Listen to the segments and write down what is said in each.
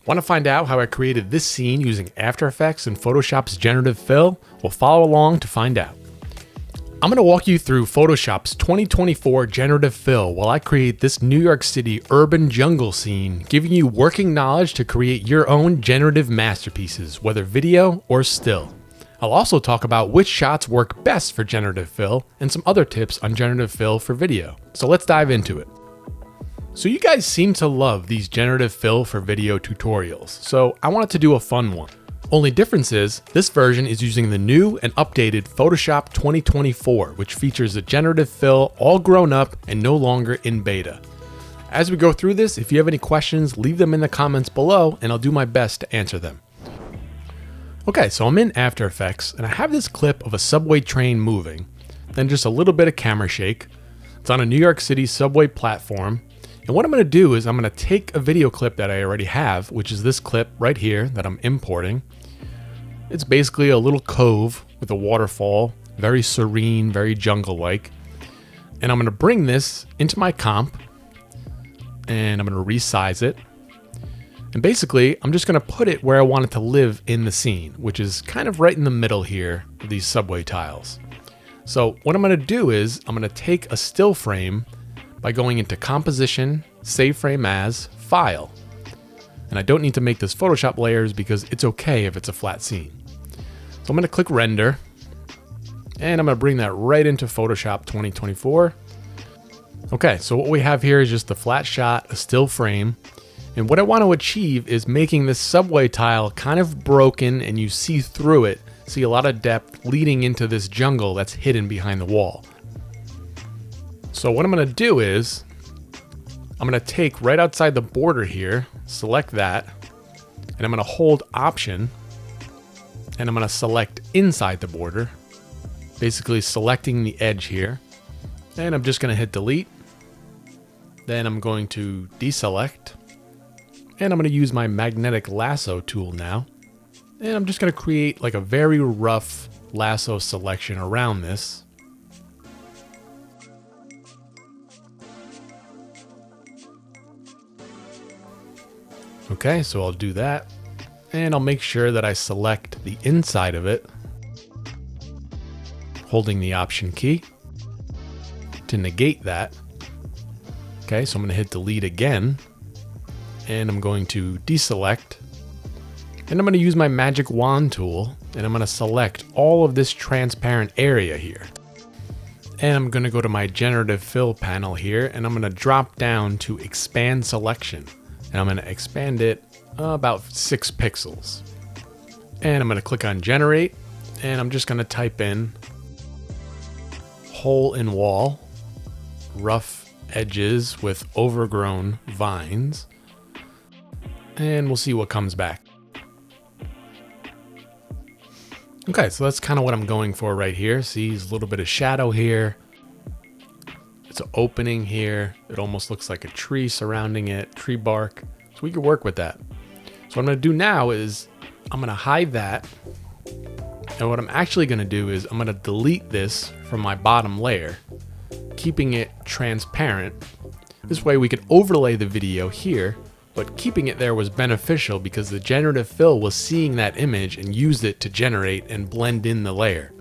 Want to find out how I created this scene using After Effects and Photoshop's Generative Fill? Well, follow along to find out. I'm going to walk you through Photoshop's 2024 Generative Fill while I create this New York City urban jungle scene, giving you working knowledge to create your own generative masterpieces, whether video or still. I'll also talk about which shots work best for Generative Fill and some other tips on Generative Fill for video. So let's dive into it. So you guys seem to love these Generative Fill for video tutorials, so I wanted to do a fun one. Only difference is, this version is using the new and updated Photoshop 2024, which features a Generative Fill all grown up and no longer in beta. As we go through this, if you have any questions, leave them in the comments below and I'll do my best to answer them. Okay, so I'm in After Effects and I have this clip of a subway train moving, then just a little bit of camera shake. It's on a New York City subway platform. And what I'm going to do is I'm going to take a video clip that I already have, which is this clip right here that I'm importing. It's basically a little cove with a waterfall, very serene, very jungle-like. And I'm going to bring this into my comp and I'm going to resize it. And basically, I'm just going to put it where I want it to live in the scene, which is kind of right in the middle here of these subway tiles. So what I'm going to do is I'm going to take a still frame by going into Composition, Save Frame As, File. And I don't need to make this Photoshop layers because it's okay if it's a flat scene. So I'm going to click Render, and I'm going to bring that right into Photoshop 2024. Okay, so what we have here is just a flat shot, a still frame. And what I want to achieve is making this subway tile kind of broken and you see through it, see a lot of depth leading into this jungle that's hidden behind the wall. So what I'm going to do is, I'm going to take right outside the border here, select that, and I'm going to hold Option, and I'm going to select inside the border, basically selecting the edge here, and I'm just going to hit Delete. Then I'm going to deselect, and I'm going to use my magnetic lasso tool now, and I'm just going to create like a very rough lasso selection around this. Okay, so I'll do that, and I'll make sure that I select the inside of it, holding the Option key to negate that. Okay, so I'm going to hit Delete again, and I'm going to deselect, and I'm going to use my magic wand tool, and I'm going to select all of this transparent area here. And I'm going to go to my Generative Fill panel here, and I'm going to drop down to Expand Selection. And I'm going to expand it about 6 pixels. And I'm going to click on Generate, and I'm just going to type in hole in wall, rough edges with overgrown vines, and we'll see what comes back. Okay, so that's kind of what I'm going for right here. See, there's a little bit of shadow here. It's an opening here. It almost looks like a tree surrounding it, tree bark. So we can work with that. So what I'm going to do now is I'm going to hide that. And what I'm actually going to do is I'm going to delete this from my bottom layer, keeping it transparent. This way we could overlay the video here, but keeping it there was beneficial because the Generative Fill was seeing that image and used it to generate and blend in the layer.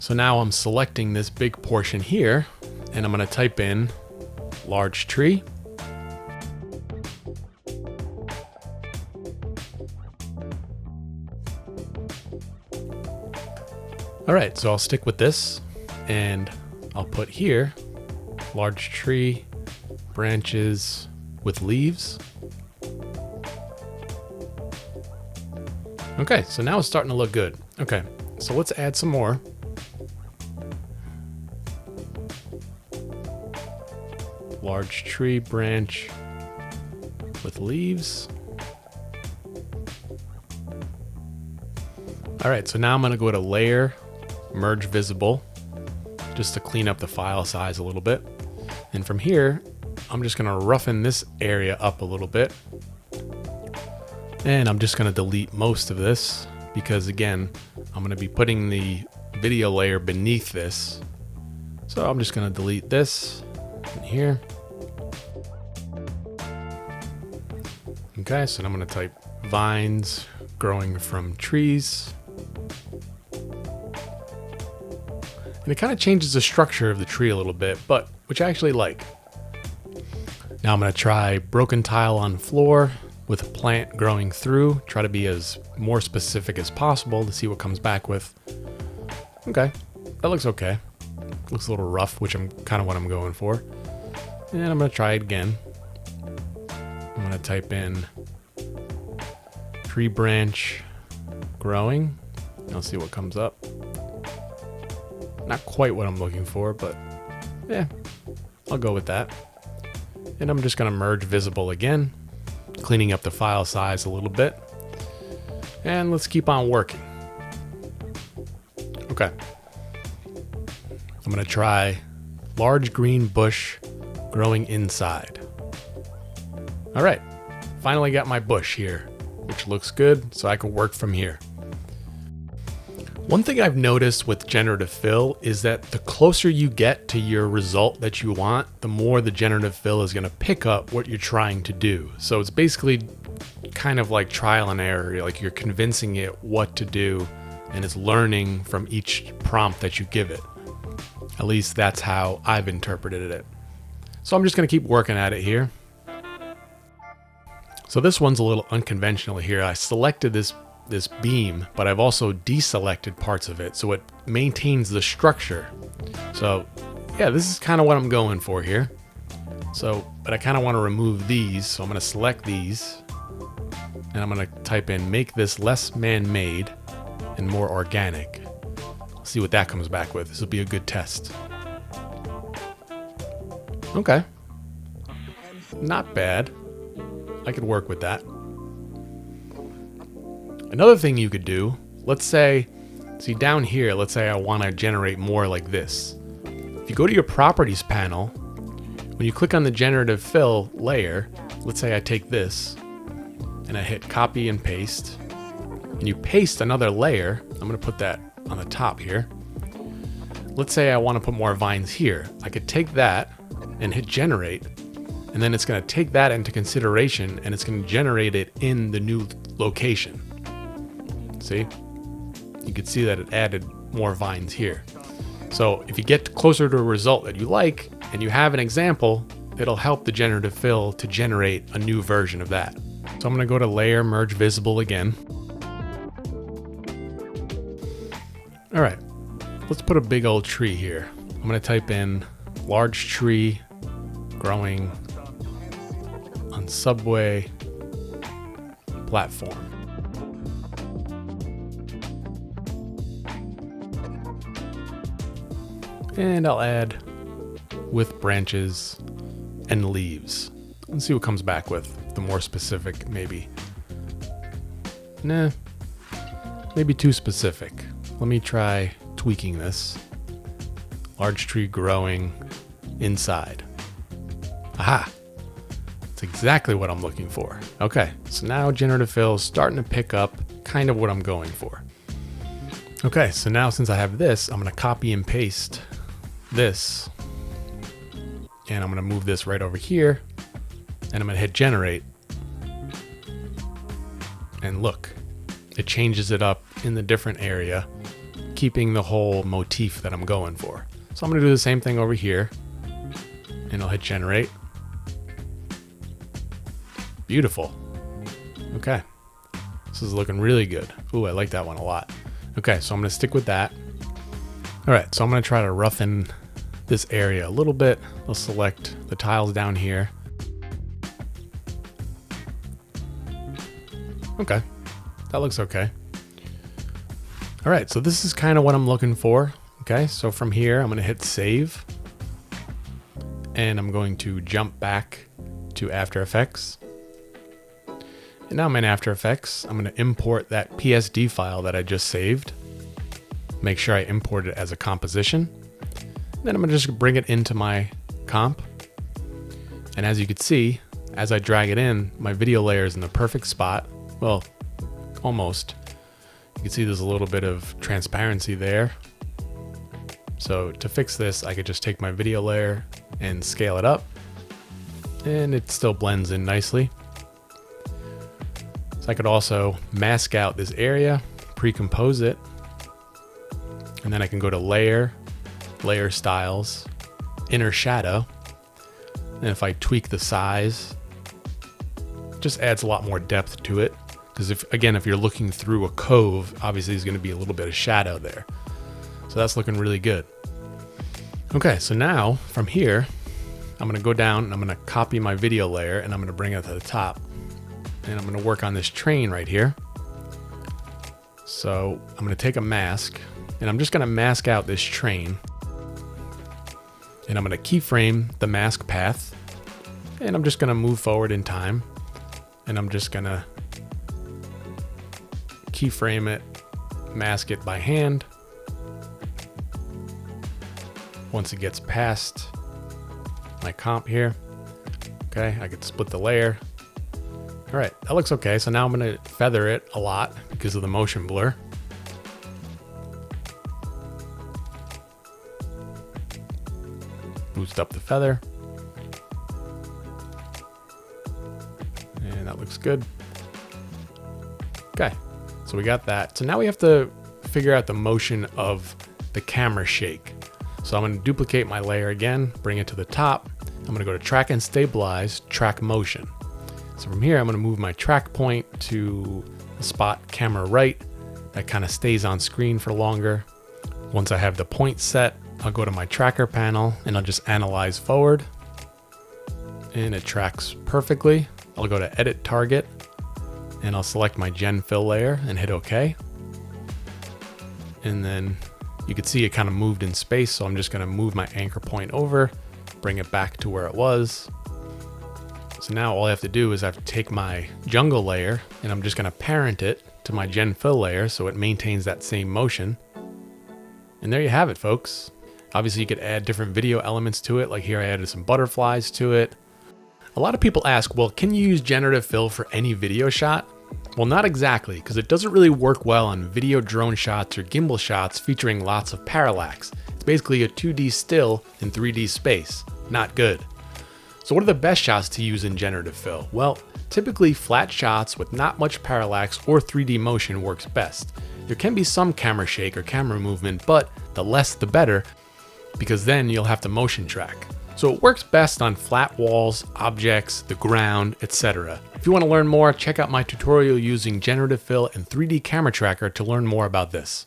So now I'm selecting this big portion here, and I'm going to type in large tree. All right, so I'll stick with this, and I'll put here large tree, branches with leaves. Okay, so now it's starting to look good. Okay, so let's add some more. Large tree branch with leaves. All right, so now I'm going to go to Layer, Merge Visible, just to clean up the file size a little bit. And from here, I'm just going to roughen this area up a little bit. And I'm just going to delete most of this because, again, I'm going to be putting the video layer beneath this. So I'm just going to delete this in here. Okay, so I'm going to type vines growing from trees. And it kind of changes the structure of the tree a little bit, but which I actually like. Now I'm going to try broken tile on floor with a plant growing through. Try to be as more specific as possible to see what comes back with. Okay, that looks okay. Looks a little rough, which I'm kind of what I'm going for. And I'm going to try it again. I'm going to type in tree branch growing. I'll see what comes up. Not quite what I'm looking for, but yeah, I'll go with that. And I'm just going to merge visible again, cleaning up the file size a little bit. And let's keep on working. Okay. I'm going to try large green bush growing inside. All right, finally got my bush here, which looks good, so I can work from here. One thing I've noticed with Generative Fill is that the closer you get to your result that you want, the more the Generative Fill is going to pick up what you're trying to do. So it's basically kind of like trial and error, like you're convincing it what to do, and it's learning from each prompt that you give it. At least that's how I've interpreted it. So I'm just going to keep working at it here. So this one's a little unconventional here. I selected this beam, but I've also deselected parts of it so it maintains the structure. So yeah, this is kind of what I'm going for here. So, but I kind of want to remove these, so I'm going to select these and I'm going to type in make this less man-made and more organic. See what that comes back with. This will be a good test. Okay, not bad. I could work with that. Another thing you could do, let's say, see down here, let's say I want to generate more like this. If you go to your properties panel, when you click on the Generative Fill layer, let's say I take this and I hit copy and paste, and you paste another layer. I'm going to put that on the top here. Let's say I want to put more vines here. I could take that and hit generate, and then it's going to take that into consideration and it's going to generate it in the new location. See? You can see that it added more vines here. So if you get closer to a result that you like and you have an example, it'll help the Generative Fill to generate a new version of that. So I'm going to go to Layer, Merge Visible again. All right, let's put a big old tree here. I'm going to type in large tree growing on subway platform. And I'll add with branches and leaves. Let's see what comes back with. The more specific, maybe. Nah, maybe too specific. Let me try tweaking this. Large tree growing inside. Aha! That's exactly what I'm looking for. Okay, so now Generative Fill is starting to pick up kind of what I'm going for. Okay, so now since I have this, I'm going to copy and paste this. And I'm going to move this right over here. And I'm going to hit generate. And look, it changes it up in the different area, keeping the whole motif that I'm going for. So I'm going to do the same thing over here. And I'll hit generate. Beautiful. Okay. This is looking really good. Ooh, I like that one a lot. Okay, so I'm going to stick with that. All right, so I'm going to try to roughen this area a little bit. I'll select the tiles down here. Okay, that looks okay. All right, so this is kind of what I'm looking for. Okay, so from here, I'm going to hit save. And I'm going to jump back to After Effects. And now I'm in After Effects. I'm going to import that PSD file that I just saved. Make sure I import it as a composition. Then I'm going to just bring it into my comp. And as you can see, as I drag it in, my video layer is in the perfect spot. Well, almost. You can see there's a little bit of transparency there. So to fix this, I could just take my video layer and scale it up. And it still blends in nicely. I could also mask out this area, pre-compose it, and then I can go to layer, layer styles, inner shadow. And if I tweak the size, it just adds a lot more depth to it. Because if you're looking through a cove, obviously there's going to be a little bit of shadow there. So that's looking really good. Okay, so now from here, I'm going to go down and I'm going to copy my video layer and I'm going to bring it to the top. And I'm going to work on this train right here. So I'm going to take a mask and I'm just going to mask out this train. And I'm going to keyframe the mask path. And I'm just going to move forward in time. And I'm just going to keyframe it, mask it by hand. Once it gets past my comp here, okay, I could split the layer. All right, that looks okay. So now I'm going to feather it a lot because of the motion blur. Boost up the feather. And that looks good. Okay, so we got that. So now we have to figure out the motion of the camera shake. So I'm going to duplicate my layer again, bring it to the top. I'm going to go to track and stabilize, track motion. So from here, I'm going to move my track point to the spot camera right. That kind of stays on screen for longer. Once I have the point set, I'll go to my tracker panel and I'll just analyze forward. And it tracks perfectly. I'll go to edit target and I'll select my Gen Fill layer and hit OK. And then you can see it kind of moved in space. So I'm just going to move my anchor point over, bring it back to where it was. So now all I have to do is I have to take my jungle layer and I'm just going to parent it to my Gen Fill layer so it maintains that same motion. And there you have it, folks. Obviously you could add different video elements to it. Like here I added some butterflies to it. A lot of people ask, well, can you use Generative Fill for any video shot? Well, not exactly, because it doesn't really work well on video drone shots or gimbal shots featuring lots of parallax. It's basically a 2D still in 3D space. Not good. So what are the best shots to use in Generative Fill? Well, typically flat shots with not much parallax or 3D motion works best. There can be some camera shake or camera movement, but the less the better, because then you'll have to motion track. So it works best on flat walls, objects, the ground, etc. If you want to learn more, check out my tutorial using Generative Fill and 3D Camera Tracker to learn more about this.